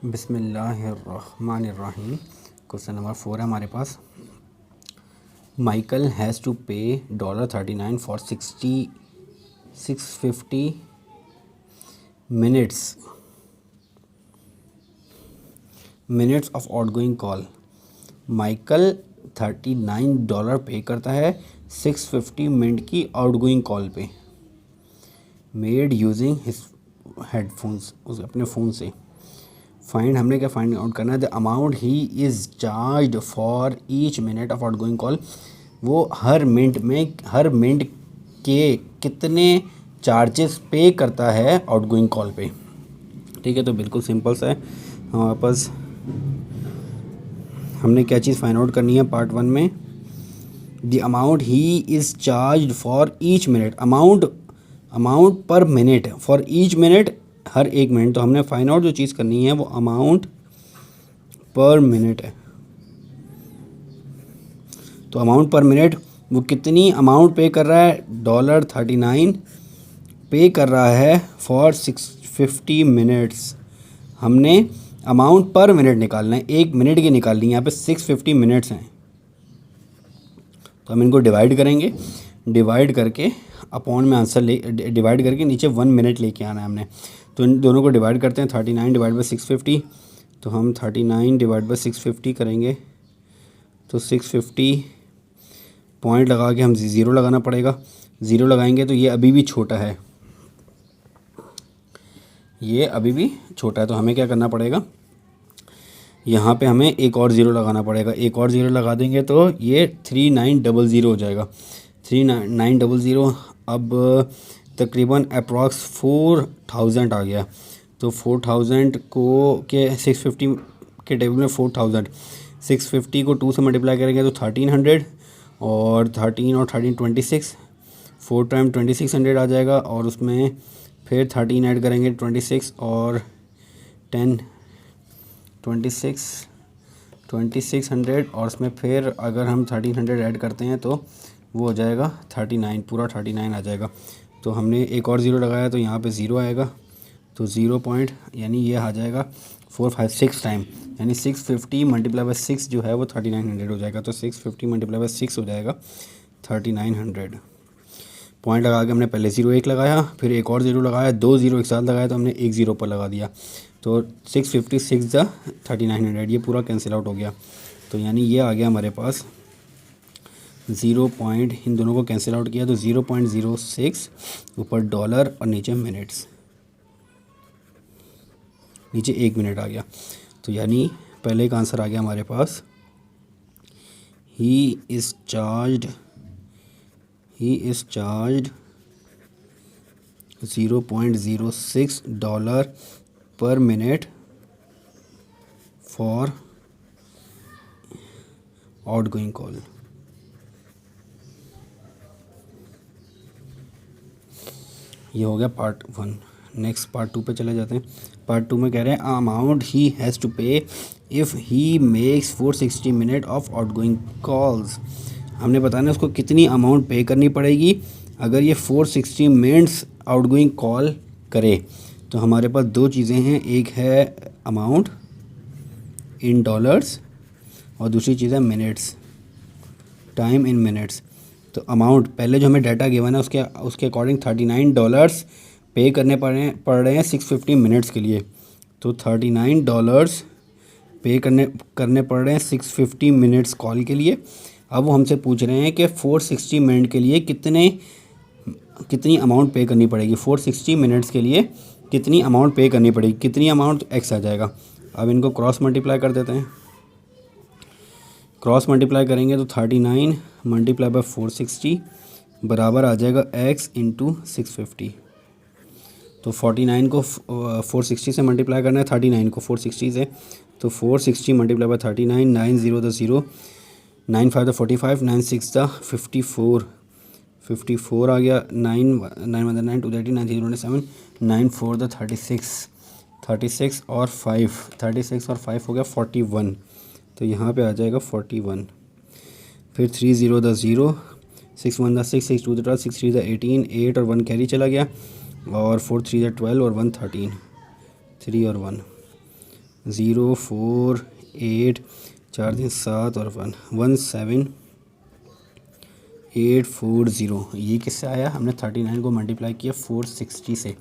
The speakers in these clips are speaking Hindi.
बिस्मिल्लाहिर्रहमानिर्रहीम। क्वेश्चन नंबर 4 है हमारे पास। माइकल हैज़ टू पे $39 for 650 minutes of outgoing call. Michael $39 पे करता है 650 मिनट की आउटगोइंग कॉल पे, मेड यूजिंग हिज हेडफोन्स, उस अपने फ़ोन से। फाइंड, हमने क्या फाइंड आउट करना है, the amount he is charged for each minute of outgoing call. वो हर मिनट के कितने चार्जेस पे करता है आउटगोइंग कॉल पे। ठीक है, तो बिल्कुल सिंपल सा है। हमारे पास हमने क्या चीज़ फाइंड आउट करनी है पार्ट 1 में, the amount he is charged for each minute, amount per minute for each minute, हर एक मिनट। तो हमने फाइंड आउट जो चीज़ करनी है वो अमाउंट पर मिनट है। तो अमाउंट पर मिनट वो कितनी अमाउंट पे कर रहा है, $39 पे कर रहा है फॉर 650 मिनट्स। हमने अमाउंट पर मिनट निकालना है, एक मिनट की निकालनी है। यहाँ पे 650 मिनट्स हैं, तो हम इनको डिवाइड करेंगे, डिवाइड करके अपॉन में आंसर डिवाइड करके नीचे 1 मिनट लेके आना है हमने। तो इन दोनों को डिवाइड करते हैं, 39 डिवाइड बाई 650। तो हम 39 डिवाइड बाई 650 करेंगे, तो 650 पॉइंट लगा के हम ज़ीरो लगाना पड़ेगा। ज़ीरो लगाएंगे तो ये अभी भी छोटा है, ये अभी भी छोटा है। तो हमें क्या करना पड़ेगा, यहाँ पे हमें एक और ज़ीरो लगाना पड़ेगा। एक और ज़ीरो लगा देंगे तो ये 3900 हो जाएगा। 3900 अब तकरीबन अप्रॉक्स 4000 आ गया। तो 4000 को के 650 के टेबल में 4000, 650 को 2 से मल्टीप्लाई करेंगे तो 1300, और 13 और 13 26, 4 टाइम 2600 आ जाएगा। और उसमें फिर 13 ऐड करेंगे 26 और 10 2600, और उसमें फिर अगर हम 1300 ऐड करते हैं तो वो हो जाएगा 39, पूरा 39 आ जाएगा। तो हमने एक और ज़ीरो लगाया तो यहाँ पे ज़ीरो आएगा, तो 0 पॉइंट यानी ये आ जाएगा 456 टाइम, यानी 650 मल्टीप्लाई बाई 6 जो है वो 3900 हो जाएगा। तो 650 मल्टीप्लाई बाई 6 हो जाएगा 3900। पॉइंट लगा के हमने पहले 0 एक लगाया, फिर एक और ज़ीरो लगाया, 2 ज़ीरो एक साथ लगाया तो हमने एक ज़ीरो पर लगा दिया। तो 656 द 3900, ये पूरा कैंसिल आउट हो गया। तो यानी ये आ गया हमारे पास 0 पॉइंट, इन दोनों को कैंसिल आउट किया तो 0.06, ऊपर डॉलर और नीचे मिनट्स, नीचे 1 मिनट आ गया। तो यानी पहले का आंसर आ गया हमारे पास, he is charged 0.06 dollar per minute for outgoing call. ये हो गया पार्ट 1। नेक्स्ट पार्ट 2 पे चले जाते हैं। पार्ट 2 में कह रहे हैं amount he has to pay if he makes 460 minute of outgoing calls. हमने बताना उसको कितनी अमाउंट पे करनी पड़ेगी अगर ये 460 मिनट्स आउटगोइंग कॉल करे। तो हमारे पास दो चीज़ें हैं, एक है अमाउंट इन डॉलर्स और दूसरी चीज़ है मिनट्स, टाइम इन मिनट्स। तो अमाउंट पहले जो हमें डाटा गिवन है उसके अकॉर्डिंग $39 पे करने पड़ रहे हैं 650 मिनट्स के लिए। तो $39 पे करने पड़ रहे हैं 650 मिनट्स कॉल के लिए। अब वो हमसे पूछ रहे हैं कि 460 मिनट के लिए कितनी अमाउंट पे करनी पड़ेगी, 460 मिनट्स के लिए कितनी अमाउंट पे करनी पड़ेगी, कितनी अमाउंट एक्स आ जाएगा। अब इनको क्रॉस मल्टीप्लाई कर देते हैं। क्रॉस मल्टीप्लाई करेंगे तो 39 मल्टीप्लाई बाई 460 बराबर आ जाएगा x इंटू 650। तो 49 को 460 से मल्टीप्लाई करना है, 39 को 460 से, तो 460 multiply by 39, 9 0 the 0, 9 5 the 45, 9 6 the 54 आ गया, 9 1 द 9 2 द 18, 9 0 द 7, 9 4 द 36 और 5 हो गया 41। तो यहाँ पे आ जाएगा 41। फिर 3 0 द 0, 6 1 द 6, 6 2 द 12, 6 3 द 18, 8 और 1 कैरी चला गया, और 4 3 द 12 और 1 13, 3 और 1 0 4 8 4 3 7 और 1 17840। ये किससे आया? हमने 39 को मल्टीप्लाई किया 460 से,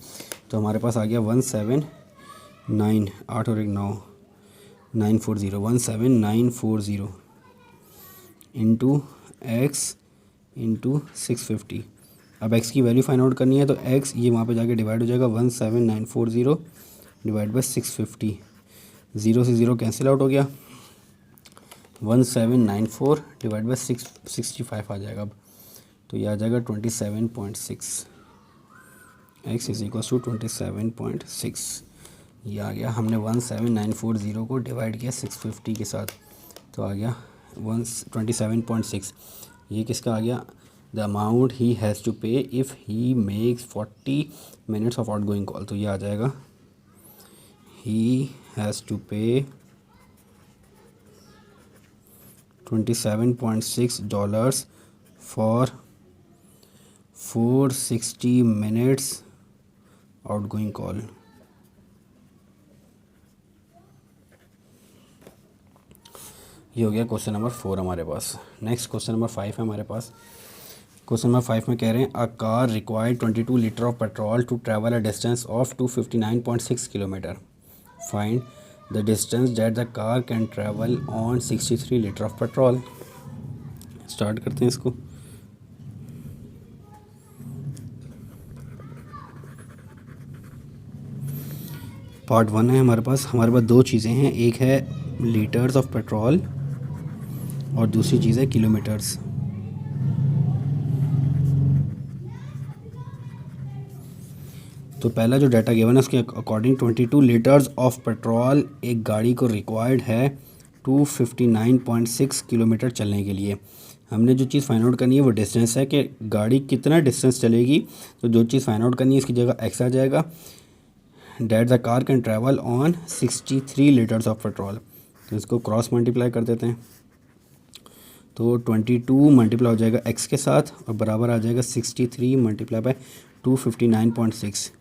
तो हमारे पास आ गया 179 8 और 1 9 940 17940 इंटू एक्स इंटू 650। अब x की वैल्यू फाइंड आउट करनी है तो x ये वहाँ पे जाके डिवाइड हो जाएगा 17940 डिवाइड बाई 650। 0 से 0 कैंसिल आउट हो गया, 1794 डिवाइड बाई 665 आ जाएगा अब, तो ये आ जाएगा 27.6। x is equal to 27.6। ये आ गया। हमने 17940 को डिवाइड किया 650 के साथ, तो आ गया 27.6। ये किसका आ गया? The amount he has to pay if he makes 40 minutes of outgoing call. तो ये आ जाएगा he has to pay $27.6 for 460 minutes outgoing call. ये हो गया क्वेश्चन नंबर 4 हमारे पास। नेक्स्ट क्वेश्चन नंबर 5 है हमारे पास। क्वेश्चन नंबर 5 में कह रहे हैं a car required 22 litre of petrol to travel a distance of 259.6 kilometre. Find the distance that the car can travel on 63 litre of petrol. Start करते हैं इसको। पार्ट 1 है हमारे पास दो चीज़ें हैं, एक है लीटर्स ऑफ पेट्रोल और दूसरी चीज़ है किलोमीटर्स। तो पहला जो डाटा गिवन है उसके अकॉर्डिंग 22 लीटर्स ऑफ पेट्रोल एक गाड़ी को रिक्वायर्ड है 259.6 किलोमीटर चलने के लिए। हमने जो चीज़ फाइंड आउट करनी है वो डिस्टेंस है कि गाड़ी कितना डिस्टेंस चलेगी, तो जो चीज़ फाइंड आउट करनी है इसकी जगह एक्स आ जाएगा। That the car can travel on 63 litres of petrol. तो इसको क्रॉस मल्टीप्लाई कर देते हैं, तो 22 मल्टीप्लाई हो जाएगा एक्स के साथ और बराबर आ जाएगा 63 मल्टीप्लाई बाय 259.6।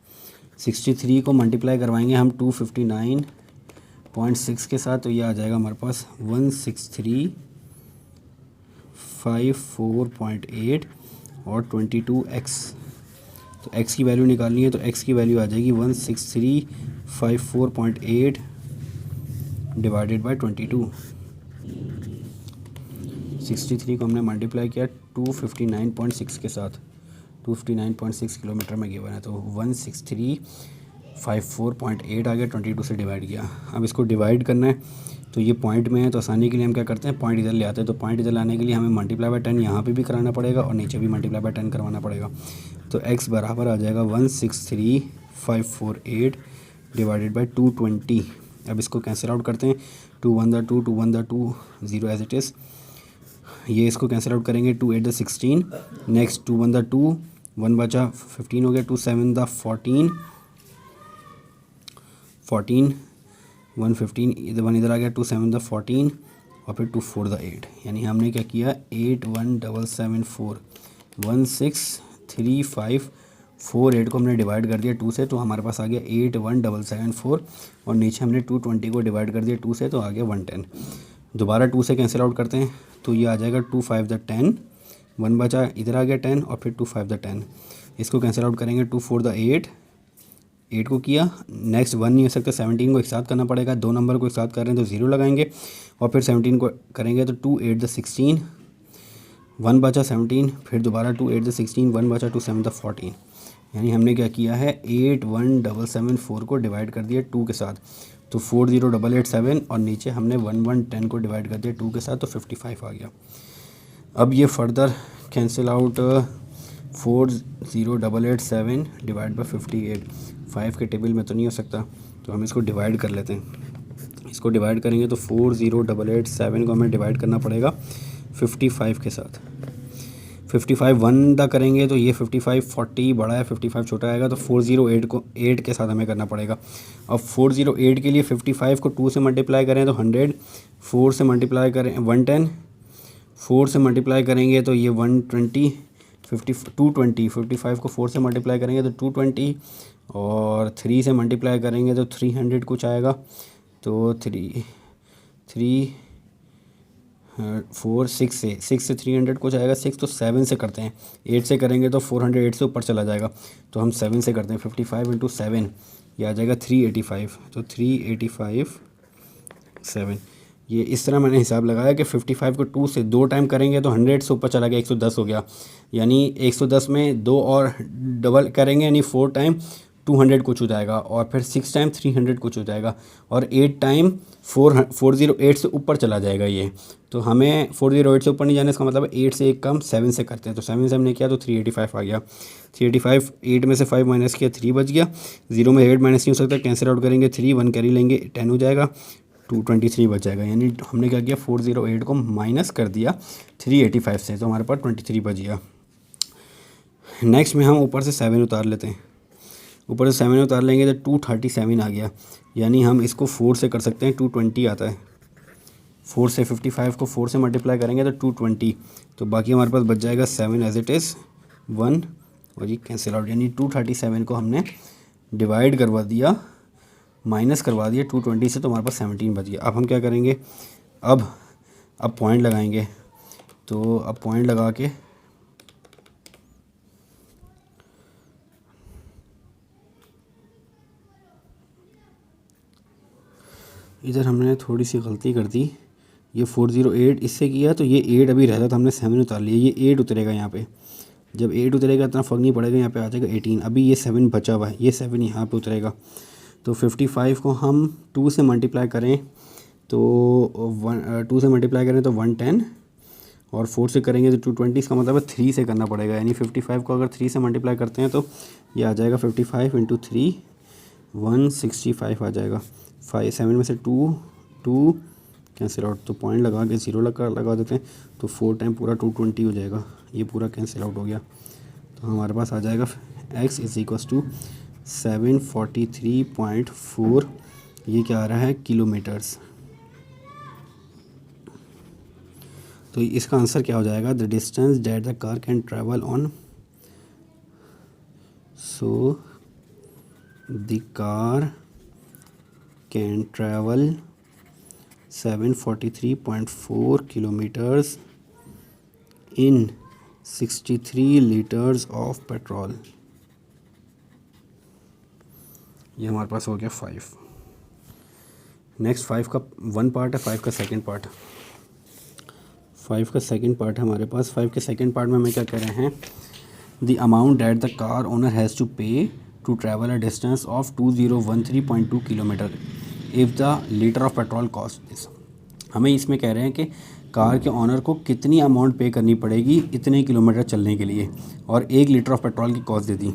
63 को मल्टीप्लाई करवाएंगे हम 259.6 के साथ, तो ये आ जाएगा हमारे पास 16354.8 और 22x। तो x की वैल्यू निकालनी है तो x की वैल्यू आ जाएगी 16354.8 डिवाइडेड बाय 22। 63 को हमने मल्टीप्लाई किया 259.6 के साथ, 259.6 किलोमीटर में गिवन है, तो 16354.8 आ गया, 22 से डिवाइड किया। अब इसको डिवाइड करना है तो ये पॉइंट में है, तो आसानी के लिए हम क्या करते हैं, पॉइंट इधर ले आते हैं। तो पॉइंट इधर लाने के लिए हमें मल्टीप्लाई बाय 10 यहाँ पे भी कराना पड़ेगा और नीचे भी मल्टीप्लाई बाय 10 करवाना पड़ेगा। तो x बराबर आ जाएगा 163,548 डिवाइडेड बाई 220। अब इसको कैंसिल आउट करते हैं, 2 1 the 2 2 1 the 2 0 as it is. ये इसको कैंसिल आउट करेंगे, 2 8 द 16, नेक्स्ट 2 1 द 2 1 बचा 15 हो गया, 2 7 द 14 14 1 15 इधर 1 इधर आ गया, 2 7 द 14 और फिर 2 4 द 8। यानी हमने क्या किया 81774 16354 को हमने डिवाइड कर दिया 2 से, तो हमारे पास आ गया 81774 और नीचे हमने 220 को डिवाइड कर दिया 2 से, तो आ गया 110। दोबारा 2 से कैंसिल आउट करते हैं तो ये आ जाएगा 2 5 द 10 1 बचा इधर आ गया 10 और फिर 2 5 द 10। इसको कैंसिल आउट करेंगे 2 4 द 8 को किया, नेक्स्ट 1 नहीं हो सकता, 17 को एक साथ करना पड़ेगा, दो नंबर को एक साथ कर रहे हैं तो 0 लगाएंगे और फिर 17 को करेंगे तो 2 8 द 16 1 बचा 17, फिर दोबारा 2 8 द 16 1 बचा 2 7 द 14। यानी हमने क्या किया है 81774 को डिवाइड कर दिया 2 के साथ, तो 40887 और नीचे हमने 1110 को डिवाइड कर दिया 2 के साथ, तो 55 आ गया। अब ये further cancel out 40887 divide by 58 5 के टेबल में तो नहीं हो सकता, तो हम इसको डिवाइड कर लेते हैं। इसको डिवाइड करेंगे तो 40887 को हमें डिवाइड करना पड़ेगा 55 के साथ। 55 1 दा करेंगे तो ये 55 40 बड़ा है, 55 छोटा आएगा, तो 408 को 8 के साथ हमें करना पड़ेगा। अब 408 के लिए 55 को 2 से मल्टीप्लाई करें तो 100, 4 से मल्टीप्लाई करें 110, 4 से मल्टीप्लाई करेंगे तो ये 120, 220, 55 को 4 से मल्टीप्लाई करेंगे तो 220 और 3 से मल्टीप्लाई करेंगे तो 300 कुछ आएगा, तो 6 से 300 को जाएगा 6, तो 7 से करते हैं। 8 से करेंगे तो 400 8 से ऊपर चला जाएगा, तो हम 7 से करते हैं। 55 इंटू 7 ये आ जाएगा 385, तो 385 7। ये इस तरह मैंने हिसाब लगाया कि 55 को 2 से 2 टाइम करेंगे तो 100 से ऊपर चला गया, 110 हो गया। यानी 110 में 2 और डबल करेंगे यानी 4 टाइम 200 कुछ हो जाएगा, और फिर 6 टाइम 300 कुछ हो जाएगा, और 8 टाइम 408 से ऊपर चला जाएगा ये। तो हमें 408 से ऊपर नहीं जाना, इसका मतलब 8 से एक कम 7 से करते हैं। तो 7 से हमने किया तो 385 आ गया। 385, 8 में से 5 माइनस किया 3 बच गया। 0 में 8 माइनस नहीं हो सकता, कैंसिल आउट करेंगे 3, 1 कैरी लेंगे 10 हो जाएगा, 223 बच जाएगा। यानी हमने क्या किया 408 को माइनस कर दिया 385 से, तो हमारे पास 23 बच गया। नेक्स्ट में हम ऊपर से 7 उतार लेते हैं। ऊपर से 7 उतार लेंगे तो 237 आ गया। यानी हम इसको 4 से कर सकते हैं, 220 आता है। 4 से 55 को 4 से मल्टीप्लाई करेंगे तो 220, तो बाकी हमारे पास बच जाएगा 7 एज इट इज़ 1, और ये कैंसिल आउट। यानी 237 को हमने डिवाइड करवा दिया, माइनस करवा दिया 220 से, तो हमारे पास 17 बच गया। अब हम क्या करेंगे, अब पॉइंट लगाएंगे। तो अब पॉइंट लगा के इधर हमने थोड़ी सी गलती कर दी, ये 408 इससे किया तो ये 8 अभी रहता, तो हमने 7 उतार लिया, ये 8 उतरेगा यहाँ पे। जब 8 उतरेगा इतना फ़र्क नहीं पड़ेगा, यहाँ पे आ जाएगा 18। अभी ये 7 बचा हुआ है, ये 7 यहाँ पे उतरेगा। तो 55 को हम 2 से मल्टीप्लाई करें तो 2 से मल्टीप्लाई करें तो 110, और 4 से करेंगे तो 220। इसका मतलब है 3 से करना पड़ेगा। यानी 55 को अगर 3 से मल्टीप्लाई करते हैं तो ये आ जाएगा 55 इंटू 3 165 आ जाएगा। 7 में से 2 कैंसिल आउट, तो पॉइंट लगा के 0 लगा देते हैं, तो 4 टाइम पूरा 220 हो जाएगा। ये पूरा कैंसिल आउट हो गया, तो हमारे पास आ जाएगा x इज़ इक्वस टू 743.4। ये क्या आ रहा है, किलोमीटर्स। तो इसका आंसर क्या हो जाएगा, the distance that the car can travel on, so the car can travel 743.4 kilometres in 63 litres of petrol. ये हमारे पास हो गया 5। नेक्स्ट 5 का 1 पार्ट है, 5 का सेकंड पार्ट। 5 का सेकंड पार्ट है हमारे पास। 5 के सेकंड पार्ट में हमें क्या कह रहे हैं, the amount that the car owner has to pay to travel a distance of 2013.2 kilometre if the litre of petrol cost this. हमें इसमें कह रहे हैं कि कार के ऑनर को कितनी अमाउंट पे करनी पड़ेगी इतने किलोमीटर चलने के लिए, और 1 लीटर ऑफ पेट्रोल की कॉस्ट दे दी।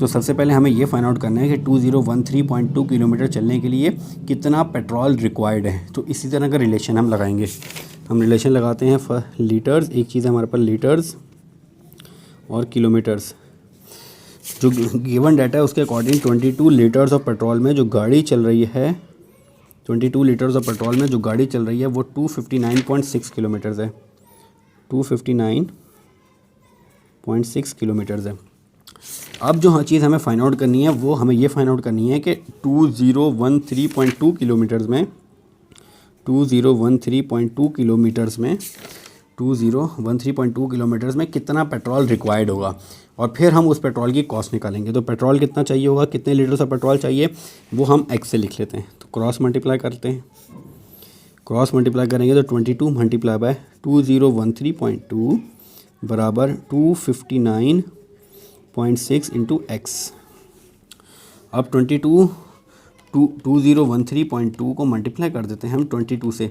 तो सबसे पहले हमें ये फाइंड आउट करना है कि 2013.2 किलोमीटर चलने के लिए कितना पेट्रोल रिक्वायर्ड है। तो इसी तरह का रिलेशन हम लगाएंगे। हम रिलेशन लगाते हैं फॉर लीटर्स, एक चीज़ है हमारे पास लीटर्स और किलोमीटर्स। जो गिवन डाटा है उसके अकॉर्डिंग 22 लीटर्स ऑफ पेट्रोल में जो गाड़ी चल रही है, 22 लीटर्स ऑफ पेट्रोल में जो गाड़ी चल रही है वो 259.6 किलोमीटर्स है, 259.6 किलोमीटर्स है। अब जो चीज़ हमें फाइंड आउट करनी है वो हमें ये फाइंड आउट करनी है कि 2013.2 किलोमीटर्स में 2013.2 किलोमीटर्स में 2013.2 किलोमीटर्स में कितना पेट्रोल रिक्वायर्ड होगा, और फिर हम उस पेट्रोल की कॉस्ट निकालेंगे। तो पेट्रोल कितना चाहिए होगा, कितने लीटर्स ऑफ पेट्रोल चाहिए, वो हम एक्स से लिख लेते हैं। तो क्रॉस मल्टीप्लाई करते हैं, क्रॉस मल्टीप्लाई करेंगे तो 22 मल्टीप्लाई बाय 2013.2 बराबर 259.6 इंटू एक्स। अब 2013.2 को मल्टीप्लाई कर देते हैं हम 22 से।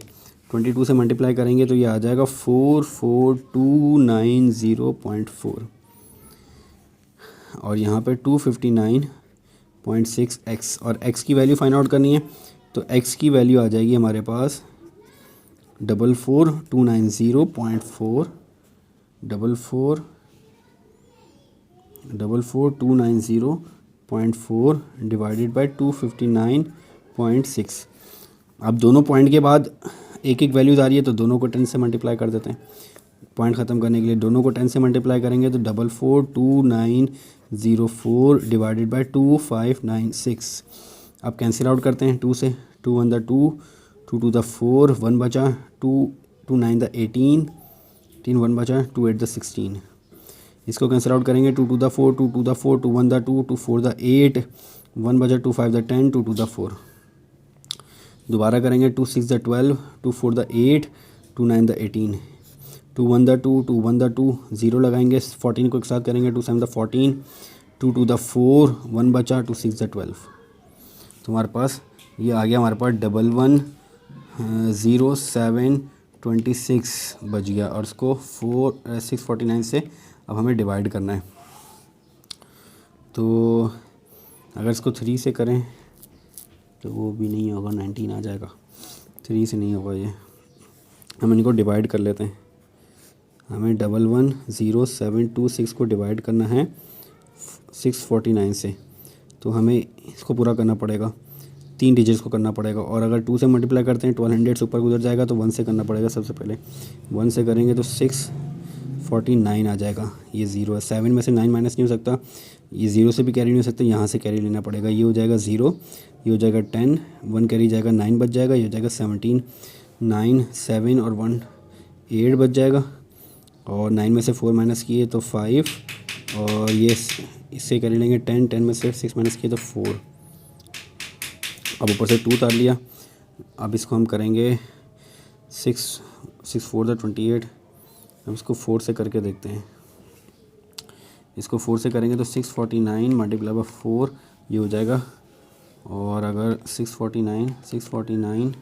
22 से मल्टीप्लाई करेंगे तो ये आ जाएगा 44290.4, और यहाँ पे 259.6 एक्स, और एक्स की वैल्यू फाइंड आउट करनी है। तो एक्स की वैल्यू आ जाएगी हमारे पास 44290.4 44290.4 डिवाइडेड बाय 259.6। अब दोनों पॉइंट के बाद एक एक वैल्यूज आ रही है तो दोनों को 10 से मल्टीप्लाई कर देते हैं। पॉइंट ख़त्म करने के लिए दोनों को 10 से मल्टीप्लाई करेंगे तो 44290.4 डिवाइडेड बाय 2596। अब कैंसिल आउट करते हैं 2 से, 2 1 द 2, 2 2 द 4, 1 बचा, 2 2 9 द 18, 3 1 बचा, 2 8 द 16। इसको कैंसिल आउट करेंगे 2 2 द 4, 2 2 द 4, 2 1 द 2, 2 4 द 8, 1 बचा, 2 5 द 10, 2 2 द 4। दोबारा करेंगे 2 6 the 12, 2 4 the 8, 2 9 the 18, 2 1 the 2, 2 1 the 2, 0 लगाएंगे, 14 को एक साथ करेंगे, 2 7 द 14, 2 2 द 4, 1 बचा, 2 6 द 12। तो हमारे पास ये आ गया, हमारे पास 110726 बच गया, और इसको 649 से अब हमें डिवाइड करना है। तो अगर इसको 3 से करें तो वो भी नहीं होगा, 19 आ जाएगा, 3 से नहीं होगा ये। हम इनको डिवाइड कर लेते हैं। हमें 110726 को डिवाइड करना है 649 से, तो हमें इसको पूरा करना पड़ेगा, 3 डिजिट्स को करना पड़ेगा। और अगर 2 से मल्टीप्लाई करते हैं 1200 से ऊपर गुजर जाएगा, तो 1 से करना पड़ेगा सबसे पहले। 1 से करेंगे तो 649 आ जाएगा। ये 0 है, 7 में से 9 माइनस नहीं हो सकता, ये 0 से भी कैरी नहीं हो सकता, यहाँ से कैरी लेना पड़ेगा। ये हो जाएगा 0, ये हो जाएगा 10, 1 कैरी जाएगा, 9 बच जाएगा, ये हो जाएगा 17, 9 7 और 1 8 बच जाएगा, और 9 में से 4 माइनस किए तो 5, और ये इससे कैरी लेंगे 10, 10 में से 6 माइनस किए तो 4। अब ऊपर से 2 उतार लिया। अब इसको हम करेंगे 6 4 द 28। अब इसको 4 से करके देखते हैं। इसको 4 से करेंगे तो 649 मल्टीप्लाई बाय 4 ये हो जाएगा। और अगर 649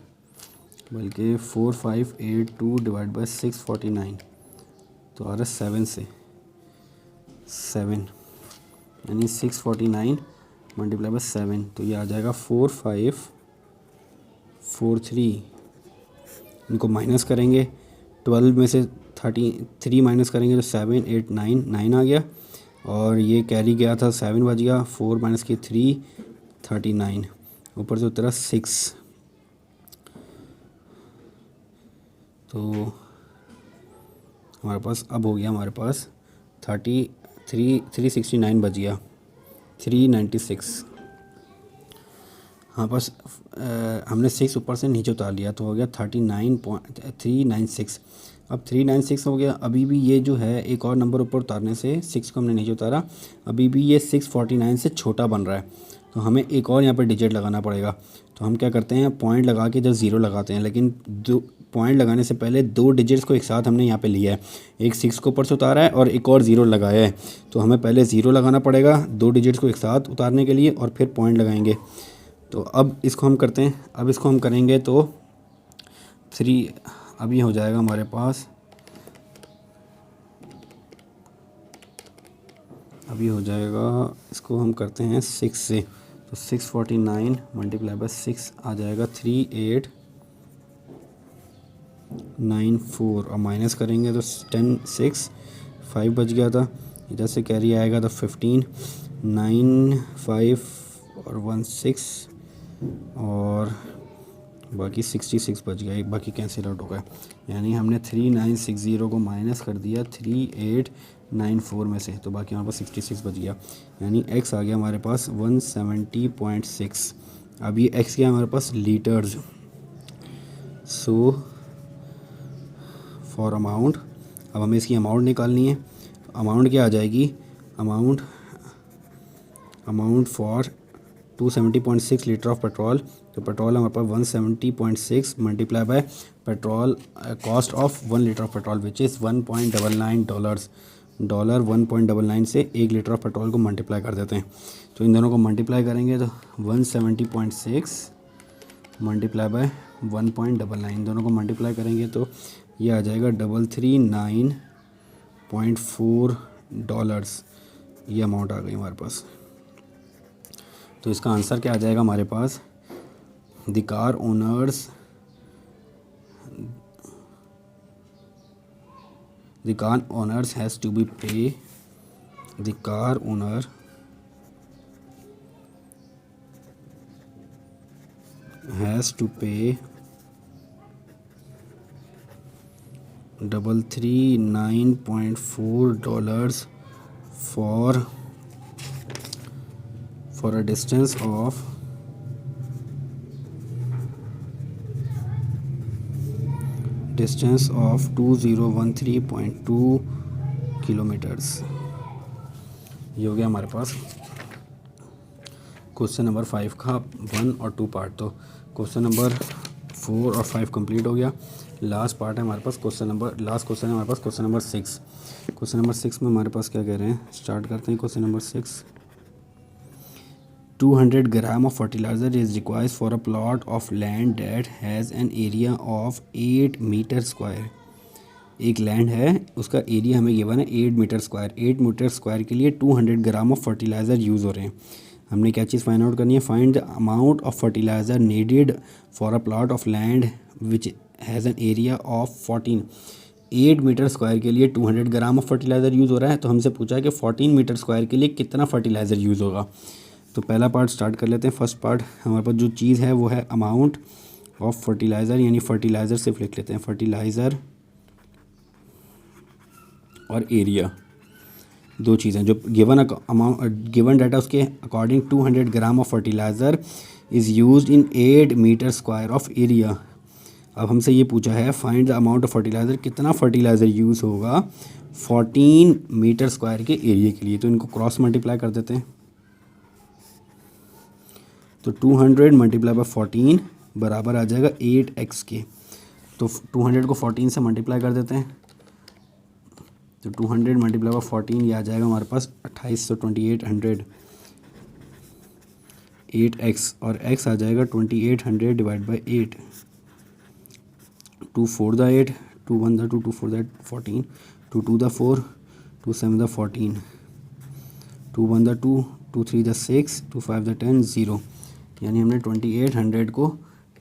बल्कि 4582 डिवाइड बाय 649 तो आ रहा है 7 से 7, यानी 649 मल्टीप्लाई बाय 7, तो ये आ जाएगा 4543। इनको माइनस करेंगे, 12 में से 33 माइनस करेंगे तो 7 8 9 9 आ गया, और ये कैरी गया था 7 बच गया, 4 माइनस किए 3 39, ऊपर से उतरा 6। तो हमारे पास अब हो गया, हमारे पास 369 बच गया, 396। हाँ बस हमने 6 ऊपर से नीचे उतार लिया, तो हो गया 396। अब 396 हो गया। अभी भी ये जो है एक और नंबर ऊपर उतारने से 6 को हमने नीचे उतारा, अभी भी ये 649 से छोटा बन रहा है, तो हमें एक और यहाँ पर डिजिट लगाना पड़ेगा। तो हम क्या करते हैं, पॉइंट लगा के जब 0 लगाते हैं, लेकिन पॉइंट लगाने से पहले 2 डिजिट्स को एक साथ हमने यहाँ पे लिया है, एक 6 को ऊपर से उतारा है और एक और 0 लगाया है। तो हमें पहले 0 लगाना पड़ेगा 2 डिजिट्स को एक साथ उतारने के लिए, और फिर पॉइंट लगाएंगे। तो अब इसको हम करते हैं, अब इसको हम करेंगे तो 3 अभी हो जाएगा हमारे पास, अभी हो जाएगा, इसको हम करते हैं 6 से, तो 649 मल्टीप्लाई बाय 6 आ जाएगा 3894, और माइनस करेंगे तो 10 6 5 बच गया था, इधर से कैरी आएगा तो 15 9 5 और 1 6, और बाकी 66 बच गया, एक बाकी कैंसिल आउट हो गया। यानी हमने 3960 को माइनस कर दिया 3894 में से, तो बाकी हमारे पास 66 बच गया, यानी x आ गया हमारे पास 170.6। अब ये x क्या है हमारे पास, लीटर्स। सो फॉर अमाउंट, अब हमें इसकी अमाउंट निकालनी है। अमाउंट क्या आ जाएगी, amount for 270.6 litre of petrol. तो पेट्रोल हमारे पास 170.6 multiply by petrol cost of 1 litre of petrol which is $1.99। Dollar 1.99 से 1 लीटर ऑफ पेट्रोल को मल्टीप्लाई कर देते हैं। तो इन दोनों को मल्टीप्लाई करेंगे तो 170.6 मल्टीप्लाई बाय 1.99, दोनों को मल्टीप्लाई करेंगे तो ये आ जाएगा $339.4। ये अमाउंट आ गई हमारे पास। तो इसका आंसर क्या आ जाएगा हमारे पास, the car owners has to be pay, the car owner has to pay $339.4 for a distance of distance of 2013.2 kilometres. ये हो गया हमारे पास क्वेश्चन नंबर 5 का 1 और 2 पार्ट। तो क्वेश्चन नंबर 4 और 5 कंप्लीट हो गया। लास्ट पार्ट है हमारे पास लास्ट क्वेश्चन है हमारे पास क्वेश्चन नंबर 6। क्वेश्चन नंबर 6 में हमारे पास क्या कह रहे हैं, स्टार्ट करते हैं। Question number 6, 200 gram of fertilizer is required for a plot of land that has an area of 8 metre square. एक लैंड है, उसका एरिया हमें गिवन है 8 मीटर स्क्वायर। 8 मीटर स्क्वायर के लिए 200 ग्राम ऑफ फर्टिलाइज़र यूज़ हो रहे हैं। हमने क्या चीज़ फाइंड आउट करनी है, find the amount of fertilizer needed for a plot of land which has an area of 14। 8 metre square के लिए 200 ग्राम ऑफ फर्टिलाइज़र यूज़ हो रहा है। तो हमसे पूछा है कि 14 मीटर स्क्वायर के लिए कितना फर्टिलाइज़र यूज़ होगा। तो पहला पार्ट स्टार्ट कर लेते हैं। फर्स्ट पार्ट हमारे पास जो चीज़ है वो है अमाउंट ऑफ फर्टिलाइज़र, यानी फर्टिलाइज़र सिर्फ लिख लेते हैं, फर्टिलाइज़र और एरिया, दो चीज़ें जो गिवन डाटा उसके according 200 gram of fertilizer is used in 8 metre square of area. अब हमसे ये पूछा है find the amount of fertilizer, कितना फर्टिलाइज़र यूज़ होगा 14 मीटर स्क्वायर के एरिया के लिए। तो इनको क्रॉस मल्टीप्लाई कर देते हैं। तो 200 मल्टीप्लाई बाय 14 बराबर आ जाएगा 8x के। तो 200 को 14 से मल्टीप्लाई कर देते हैं। तो 200 मल्टीप्लाई बाय 14 ये आ जाएगा हमारे पास 2800 8x, और x आ जाएगा 2800 divide by 8। 2 4 the 8, 2 1 the 2, 2 4 the 14, 2 2 the 4, 2 7 the 14, 2 1 the 2, 2 3 the 6, 2 5 the 10, 0। यानी हमने 2800 को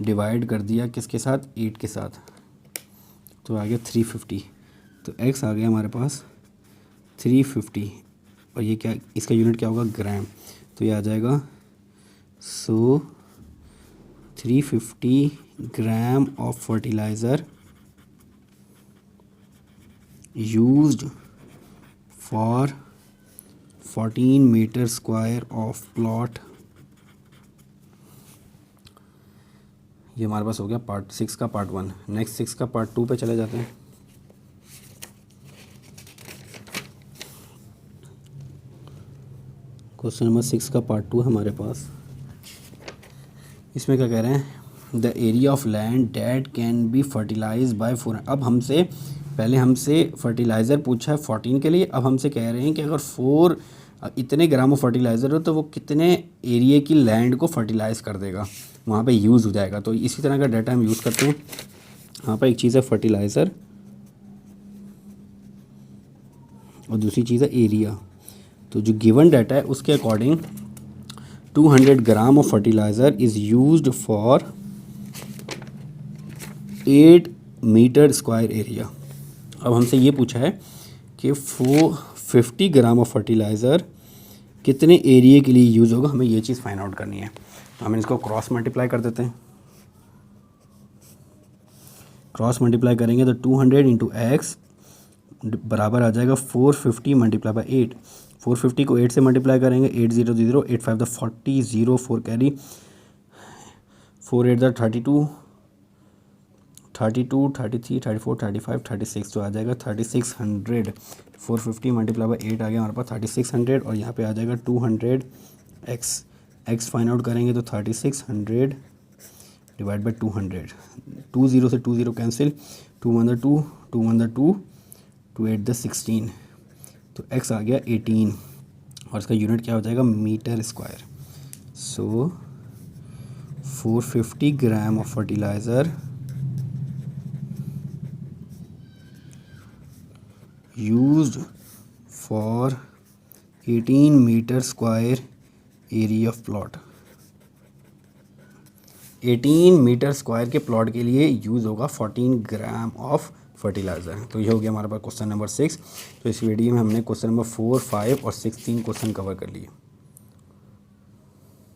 डिवाइड कर दिया किसके साथ, 8 के साथ। तो आ गया 350। तो x आ गया हमारे पास 350, और ये क्या, इसका यूनिट क्या होगा, ग्राम। तो ये आ जाएगा 350 gram of fertilizer used for 14 metre square of plot. ये हमारे पास हो गया पार्ट 6 का पार्ट 1। नेक्स्ट 6 का पार्ट 2 पे चले जाते हैं। क्वेश्चन नंबर 6 का पार्ट 2 हमारे पास। इसमें क्या कह रहे हैं, the area of land that can be fertilize by 4। अब हमसे फर्टिलाइज़र पूछा है 14 के लिए। अब हमसे कह रहे हैं कि अगर 4 इतने ग्राम ऑफ फर्टिलाइज़र हो तो वो कितने एरिया की लैंड को फर्टिलाइज़ कर देगा, वहाँ पे यूज़ हो जाएगा। तो इसी तरह का डाटा हम यूज़ करते हैं। यहाँ पर एक चीज़ है फर्टिलाइज़र और दूसरी चीज़ है एरिया। तो जो गिवन डाटा है उसके according 200 gram of fertilizer is used for 8 metre square area. अब हमसे ये पूछा है कि 450 ग्राम ऑफ फर्टिलाइज़र कितने एरिया के लिए यूज़ होगा, हमें ये चीज़ फाइंड आउट करनी है। तो हम इसको क्रॉस मल्टीप्लाई कर देते हैं। क्रॉस मल्टीप्लाई करेंगे तो 200 इंटू एक्स बराबर आ जाएगा 450 मल्टीप्लाई बाई 8। 450 को 8 से मल्टीप्लाई करेंगे, 8 0 0, 8 5 द 40, 0 4 कैरी, 4 8 द 32, 32 33 34 35 36। तो आ जाएगा 3600। 450 मल्टीप्लाई बाई 8 आ गया हमारे पास 3600, और यहाँ पे आ जाएगा 200x। x फाइंड आउट करेंगे तो 3600 डिवाइड बाई 200। 2 0 से 2 0 कैंसिल, 2 1 द 2, 2 1 द 2, 2 8 द 16। तो x आ गया 18, और इसका यूनिट क्या हो जाएगा, metre square. So 450 gram of fertilizer used for 18 metre square area of plot. 18 metre square के प्लॉट के लिए यूज़ होगा 14 ग्राम ऑफ फर्टिलाइज़र। तो ये हो गया हमारे पास क्वेश्चन नंबर 6। तो इस वीडियो में हमने क्वेश्चन नंबर 4, 5 और 6 3 क्वेश्चन कवर कर लिए।